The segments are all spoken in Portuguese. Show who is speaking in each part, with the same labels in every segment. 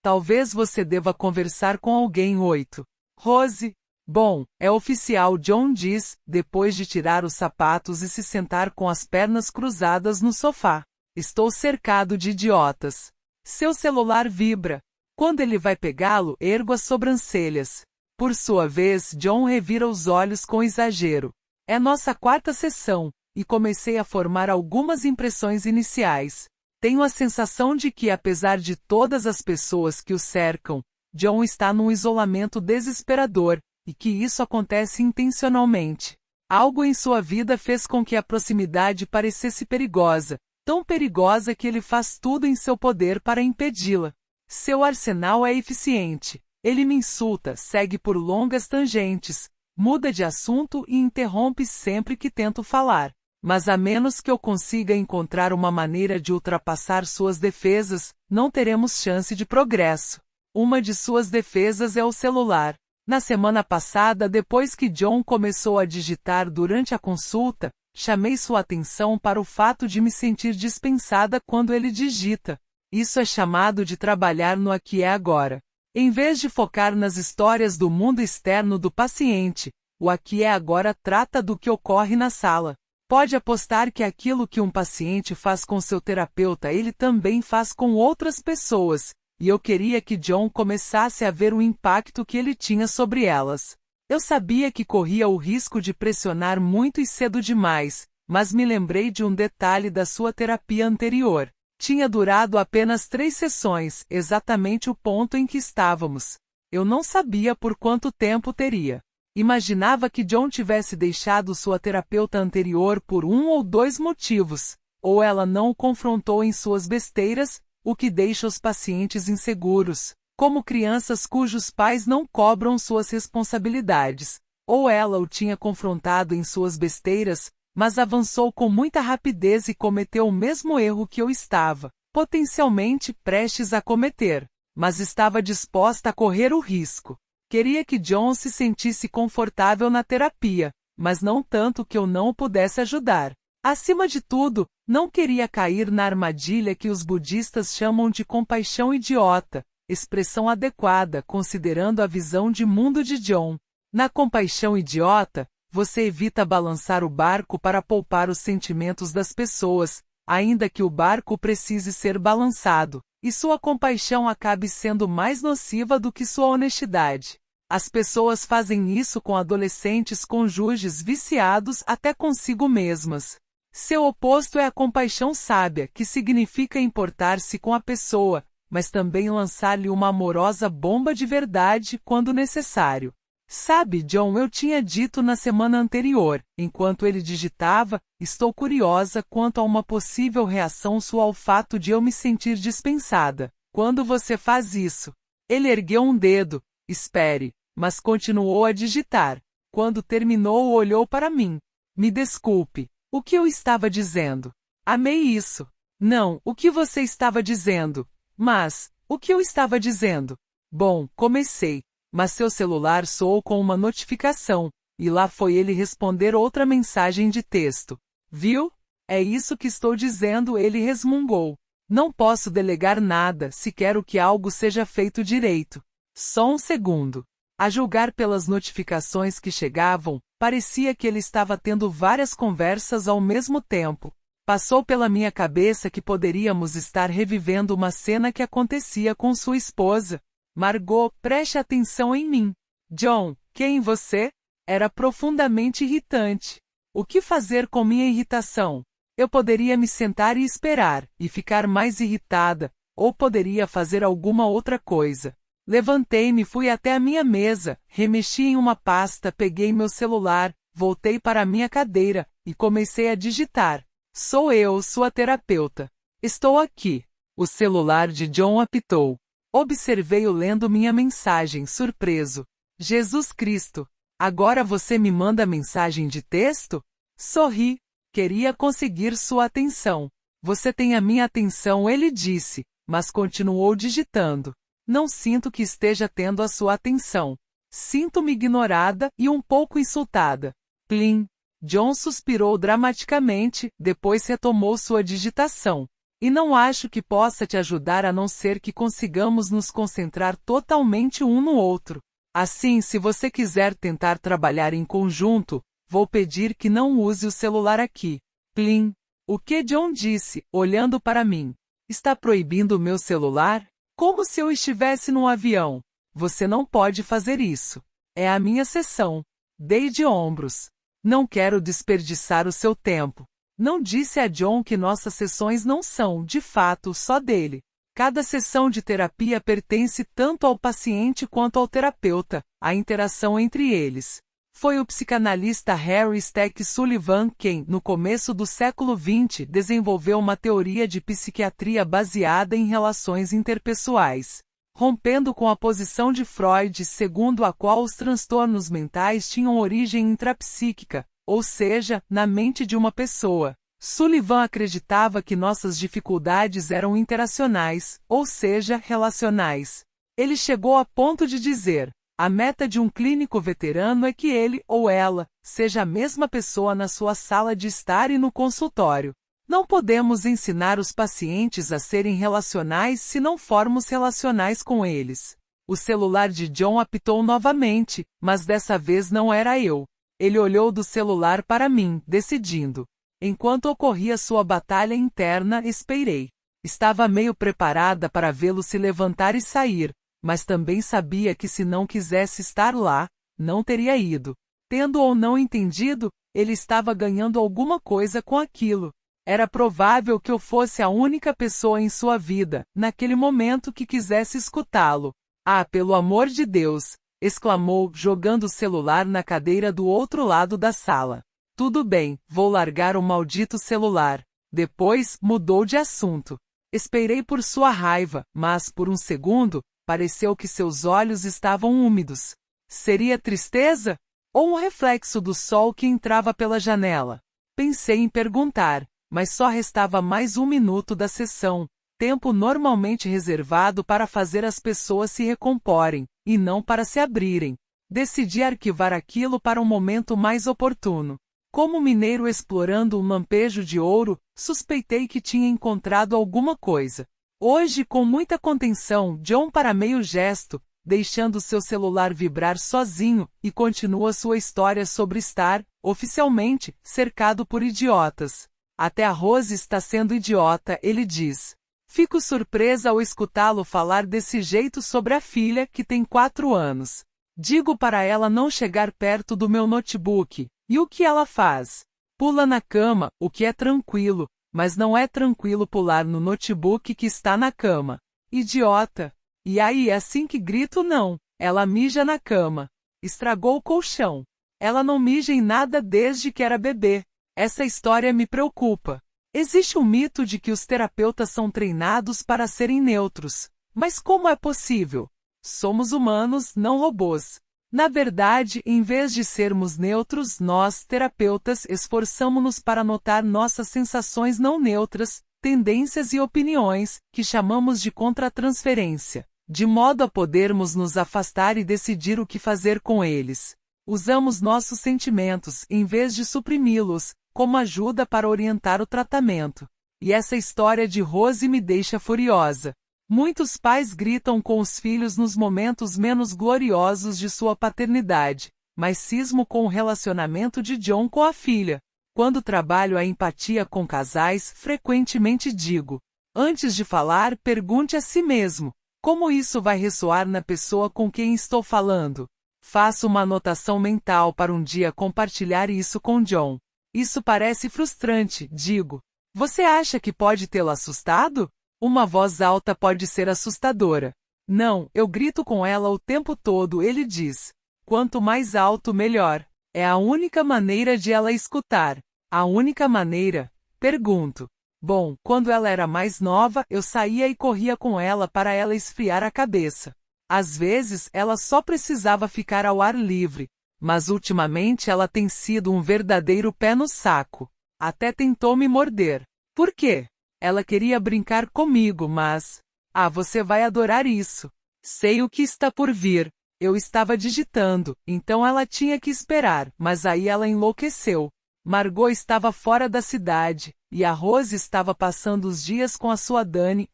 Speaker 1: Talvez você deva conversar com alguém. 8. Rose. Bom, é oficial, John diz, depois de tirar os sapatos e se sentar com as pernas cruzadas no sofá. Estou cercado de idiotas. Seu celular vibra. Quando ele vai pegá-lo, ergo as sobrancelhas. Por sua vez, John revira os olhos com exagero. É nossa quarta sessão, e comecei a formar algumas impressões iniciais. Tenho a sensação de que, apesar de todas as pessoas que o cercam, John está num isolamento desesperador, e que isso acontece intencionalmente. Algo em sua vida fez com que a proximidade parecesse perigosa, tão perigosa que ele faz tudo em seu poder para impedi-la. Seu arsenal é eficiente. Ele me insulta, segue por longas tangentes, muda de assunto e interrompe sempre que tento falar. Mas a menos que eu consiga encontrar uma maneira de ultrapassar suas defesas, não teremos chance de progresso. Uma de suas defesas é o celular. Na semana passada, depois que John começou a digitar durante a consulta, chamei sua atenção para o fato de me sentir dispensada quando ele digita. Isso é chamado de trabalhar no aqui e agora. Em vez de focar nas histórias do mundo externo do paciente, o aqui e agora trata do que ocorre na sala. Pode apostar que aquilo que um paciente faz com seu terapeuta ele também faz com outras pessoas, e eu queria que John começasse a ver o impacto que ele tinha sobre elas. Eu sabia que corria o risco de pressionar muito e cedo demais, mas me lembrei de um detalhe da sua terapia anterior. Tinha durado apenas 3 sessões, exatamente o ponto em que estávamos. Eu não sabia por quanto tempo teria. Imaginava que John tivesse deixado sua terapeuta anterior por 1 ou 2 motivos. Ou ela não o confrontou em suas besteiras, o que deixa os pacientes inseguros, como crianças cujos pais não cobram suas responsabilidades. Ou ela o tinha confrontado em suas besteiras, mas avançou com muita rapidez e cometeu o mesmo erro que eu estava, potencialmente prestes a cometer, mas estava disposta a correr o risco. Queria que John se sentisse confortável na terapia, mas não tanto que eu não o pudesse ajudar. Acima de tudo, não queria cair na armadilha que os budistas chamam de compaixão idiota, expressão adequada considerando a visão de mundo de John. Na compaixão idiota, você evita balançar o barco para poupar os sentimentos das pessoas, ainda que o barco precise ser balançado, e sua compaixão acabe sendo mais nociva do que sua honestidade. As pessoas fazem isso com adolescentes cônjuges viciados até consigo mesmas. Seu oposto é a compaixão sábia, que significa importar-se com a pessoa, mas também lançar-lhe uma amorosa bomba de verdade quando necessário. Sabe, John, eu tinha dito na semana anterior, enquanto ele digitava, estou curiosa quanto a uma possível reação sua ao fato de eu me sentir dispensada. Quando você faz isso? Ele ergueu um dedo. Espere, mas continuou a digitar. Quando terminou, olhou para mim. Me desculpe. O que eu estava dizendo? Amei isso. Não, o que você estava dizendo? Mas, o que eu estava dizendo? Bom, comecei. Mas seu celular soou com uma notificação, e lá foi ele responder outra mensagem de texto. Viu? É isso que estou dizendo, ele resmungou. Não posso delegar nada se quero que algo seja feito direito. Só um segundo. A julgar pelas notificações que chegavam, parecia que ele estava tendo várias conversas ao mesmo tempo. Passou pela minha cabeça que poderíamos estar revivendo uma cena que acontecia com sua esposa. Margot, preste atenção em mim. John, quem você? Era profundamente irritante. O que fazer com minha irritação? Eu poderia me sentar e esperar, e ficar mais irritada, ou poderia fazer alguma outra coisa. Levantei-me e fui até a minha mesa, remexi em uma pasta, peguei meu celular, voltei para a minha cadeira, e comecei a digitar. Sou eu, sua terapeuta. Estou aqui. O celular de John apitou. Observei-o lendo minha mensagem, surpreso. Jesus Cristo! Agora você me manda mensagem de texto? Sorri. Queria conseguir sua atenção. Você tem a minha atenção, ele disse, mas continuou digitando. Não sinto que esteja tendo a sua atenção. Sinto-me ignorada e um pouco insultada. Plim. John suspirou dramaticamente, depois retomou sua digitação. E não acho que possa te ajudar a não ser que consigamos nos concentrar totalmente um no outro. Assim, se você quiser tentar trabalhar em conjunto, vou pedir que não use o celular aqui. Plim. O que John disse, olhando para mim? Está proibindo o meu celular? Como se eu estivesse num avião. Você não pode fazer isso. É a minha sessão. Dei de ombros. Não quero desperdiçar o seu tempo. Não disse a John que nossas sessões não são, de fato, só dele. Cada sessão de terapia pertence tanto ao paciente quanto ao terapeuta, a interação entre eles. Foi o psicanalista Harry Stack Sullivan quem, no começo do século XX, desenvolveu uma teoria de psiquiatria baseada em relações interpessoais, rompendo com a posição de Freud segundo a qual os transtornos mentais tinham origem intrapsíquica, ou seja, na mente de uma pessoa. Sullivan acreditava que nossas dificuldades eram interacionais, ou seja, relacionais. Ele chegou a ponto de dizer: a meta de um clínico veterano é que ele, ou ela, seja a mesma pessoa na sua sala de estar e no consultório. Não podemos ensinar os pacientes a serem relacionais se não formos relacionais com eles. O celular de John apitou novamente, mas dessa vez não era eu. Ele olhou do celular para mim, decidindo. Enquanto ocorria sua batalha interna, esperei. Estava meio preparada para vê-lo se levantar e sair, mas também sabia que se não quisesse estar lá, não teria ido. Tendo ou não entendido, ele estava ganhando alguma coisa com aquilo. Era provável que eu fosse a única pessoa em sua vida, naquele momento, que quisesse escutá-lo. Ah, pelo amor de Deus! Exclamou, jogando o celular na cadeira do outro lado da sala. Tudo bem, vou largar o maldito celular. Depois, mudou de assunto. Esperei por sua raiva, mas, por um segundo, pareceu que seus olhos estavam úmidos. Seria tristeza? Ou um reflexo do sol que entrava pela janela? Pensei em perguntar, mas só restava mais 1 minuto da sessão, tempo normalmente reservado para fazer as pessoas se recomporem, e não para se abrirem. Decidi arquivar aquilo para um momento mais oportuno. Como mineiro explorando um lampejo de ouro, suspeitei que tinha encontrado alguma coisa. Hoje, com muita contenção, John para meio gesto, deixando seu celular vibrar sozinho, e continua sua história sobre estar, oficialmente, cercado por idiotas. Até a Rose está sendo idiota, ele diz. Fico surpresa ao escutá-lo falar desse jeito sobre a filha, que tem 4 anos. Digo para ela não chegar perto do meu notebook. E o que ela faz? Pula na cama, o que é tranquilo, mas não é tranquilo pular no notebook que está na cama. Idiota! E aí é assim que grito não. Ela mija na cama. Estragou o colchão. Ela não mija em nada desde que era bebê. Essa história me preocupa. Existe um mito de que os terapeutas são treinados para serem neutros. Mas como é possível? Somos humanos, não robôs. Na verdade, em vez de sermos neutros, nós, terapeutas, esforçamo-nos para notar nossas sensações não neutras, tendências e opiniões, que chamamos de contratransferência, de modo a podermos nos afastar e decidir o que fazer com eles. Usamos nossos sentimentos, em vez de suprimi-los, como ajuda para orientar o tratamento. E essa história de Rose me deixa furiosa. Muitos pais gritam com os filhos nos momentos menos gloriosos de sua paternidade, mas cismo com o relacionamento de John com a filha. Quando trabalho a empatia com casais, frequentemente digo: antes de falar, pergunte a si mesmo: como isso vai ressoar na pessoa com quem estou falando? Faço uma anotação mental para um dia compartilhar isso com John. Isso parece frustrante, digo. Você acha que pode tê-lo assustado? Uma voz alta pode ser assustadora. Não, eu grito com ela o tempo todo, ele diz. Quanto mais alto, melhor. É a única maneira de ela escutar. A única maneira? Pergunto. Bom, quando ela era mais nova, eu saía e corria com ela para ela esfriar a cabeça. Às vezes, ela só precisava ficar ao ar livre. Mas ultimamente ela tem sido um verdadeiro pé no saco. Até tentou me morder. Por quê? Ela queria brincar comigo, mas... Ah, você vai adorar isso. Sei o que está por vir. Eu estava digitando, então ela tinha que esperar, mas aí ela enlouqueceu. Margot estava fora da cidade, e a Rose estava passando os dias com a sua Dani.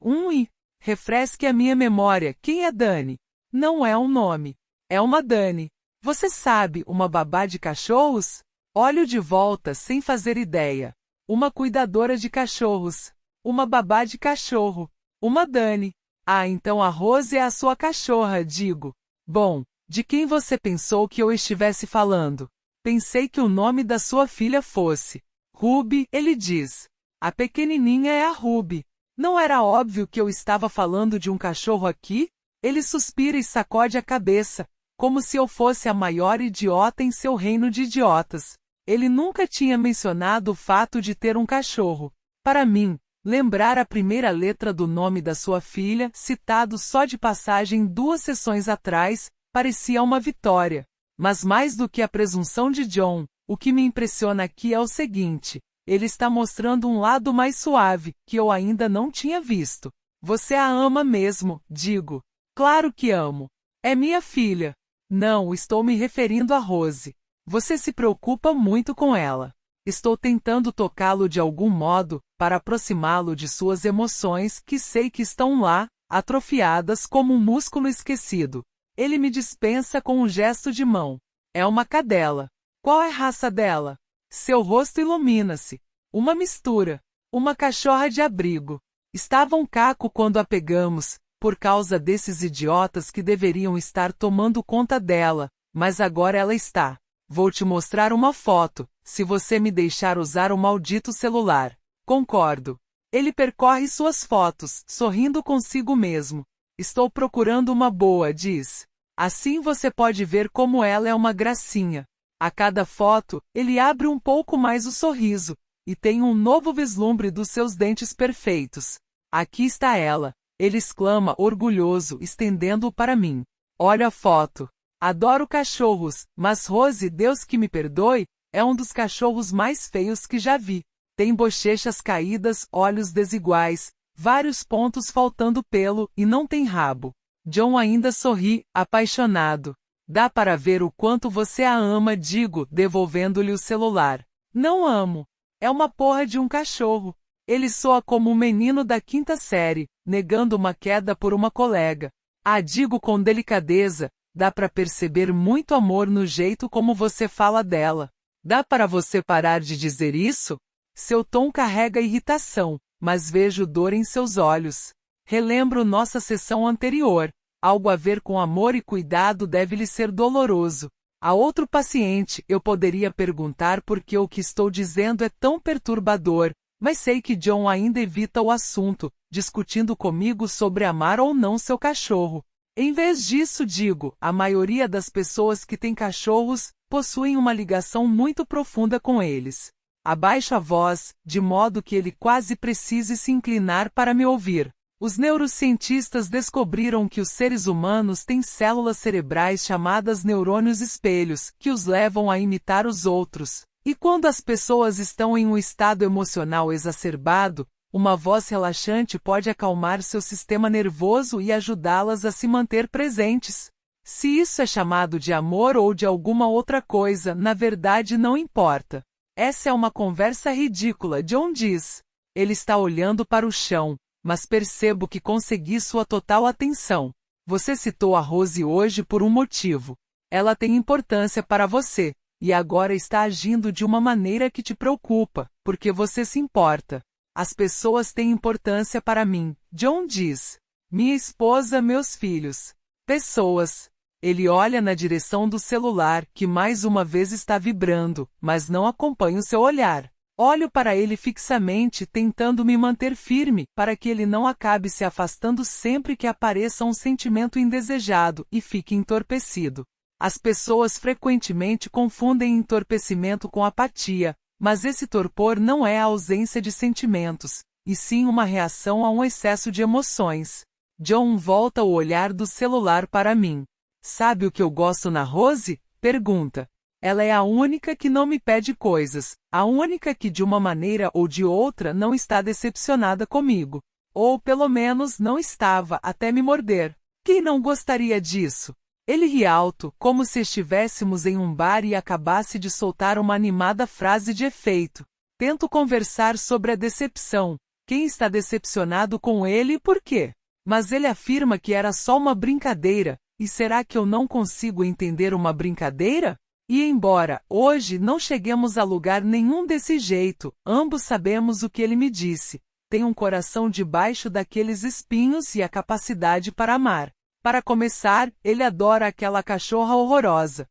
Speaker 1: Refresque a minha memória, quem é Dani? Não é um nome. É uma Dani. Você sabe, uma babá de cachorros? Olho de volta sem fazer ideia. Uma cuidadora de cachorros. Uma babá de cachorro. Uma Dani. Ah, então a Rose é a sua cachorra, digo. Bom, de quem você pensou que eu estivesse falando? Pensei que o nome da sua filha fosse Ruby, ele diz. A pequenininha é a Ruby. Não era óbvio que eu estava falando de um cachorro aqui? Ele suspira e sacode a cabeça, como se eu fosse a maior idiota em seu reino de idiotas. Ele nunca tinha mencionado o fato de ter um cachorro. Para mim, lembrar a primeira letra do nome da sua filha, citado só de passagem 2 sessões atrás, parecia uma vitória. Mas mais do que a presunção de John, o que me impressiona aqui é o seguinte: ele está mostrando um lado mais suave, que eu ainda não tinha visto. Você a ama mesmo, digo. Claro que amo. É minha filha. Não, estou me referindo a Rose. Você se preocupa muito com ela. Estou tentando tocá-lo de algum modo, para aproximá-lo de suas emoções que sei que estão lá, atrofiadas como um músculo esquecido. Ele me dispensa com um gesto de mão. É uma cadela. Qual é a raça dela? Seu rosto ilumina-se. Uma mistura. Uma cachorra de abrigo. Estava um caco quando a pegamos, por causa desses idiotas que deveriam estar tomando conta dela, mas agora ela está. Vou te mostrar uma foto, se você me deixar usar o maldito celular. Concordo. Ele percorre suas fotos, sorrindo consigo mesmo. Estou procurando uma boa, diz. Assim você pode ver como ela é uma gracinha. A cada foto, ele abre um pouco mais o sorriso, e tem um novo vislumbre dos seus dentes perfeitos. Aqui está ela, ele exclama orgulhoso, estendendo-o para mim. Olha a foto. Adoro cachorros, mas Rose, Deus que me perdoe, é um dos cachorros mais feios que já vi. Tem bochechas caídas, olhos desiguais, vários pontos faltando pelo, e não tem rabo. John ainda sorri, apaixonado. Dá para ver o quanto você a ama, digo, devolvendo-lhe o celular. Não amo. É uma porra de um cachorro. Ele soa como um menino da 5ª série, negando uma queda por uma colega. Ah, digo com delicadeza, dá para perceber muito amor no jeito como você fala dela. Dá para você parar de dizer isso? Seu tom carrega irritação, mas vejo dor em seus olhos. Relembro nossa sessão anterior. Algo a ver com amor e cuidado deve lhe ser doloroso. A outro paciente, eu poderia perguntar por que o que estou dizendo é tão perturbador, mas sei que John ainda evita o assunto, discutindo comigo sobre amar ou não seu cachorro. Em vez disso, digo, a maioria das pessoas que têm cachorros possuem uma ligação muito profunda com eles. Abaixo a voz, de modo que ele quase precise se inclinar para me ouvir. Os neurocientistas descobriram que os seres humanos têm células cerebrais chamadas neurônios espelhos, que os levam a imitar os outros. E quando as pessoas estão em um estado emocional exacerbado, uma voz relaxante pode acalmar seu sistema nervoso e ajudá-las a se manter presentes. Se isso é chamado de amor ou de alguma outra coisa, na verdade não importa. Essa é uma conversa ridícula, John diz. Ele está olhando para o chão, mas percebo que consegui sua total atenção. Você citou a Rose hoje por um motivo. Ela tem importância para você, e agora está agindo de uma maneira que te preocupa, porque você se importa. As pessoas têm importância para mim, John diz. Minha esposa, meus filhos. Pessoas. Ele olha na direção do celular, que mais uma vez está vibrando, mas não acompanha o seu olhar. Olho para ele fixamente, tentando me manter firme, para que ele não acabe se afastando sempre que apareça um sentimento indesejado e fique entorpecido. As pessoas frequentemente confundem entorpecimento com apatia, mas esse torpor não é a ausência de sentimentos, e sim uma reação a um excesso de emoções. John volta o olhar do celular para mim. Sabe o que eu gosto na Rose? Pergunta. Ela é a única que não me pede coisas, a única que de uma maneira ou de outra não está decepcionada comigo. Ou pelo menos não estava até me morder. Quem não gostaria disso? Ele ri alto, como se estivéssemos em um bar e acabasse de soltar uma animada frase de efeito. Tento conversar sobre a decepção. Quem está decepcionado com ele e por quê? Mas ele afirma que era só uma brincadeira, e será que eu não consigo entender uma brincadeira? E embora, hoje, não cheguemos a lugar nenhum desse jeito, ambos sabemos o que ele me disse. Tem um coração debaixo daqueles espinhos e a capacidade para amar. Para começar, ele adora aquela cachorra horrorosa.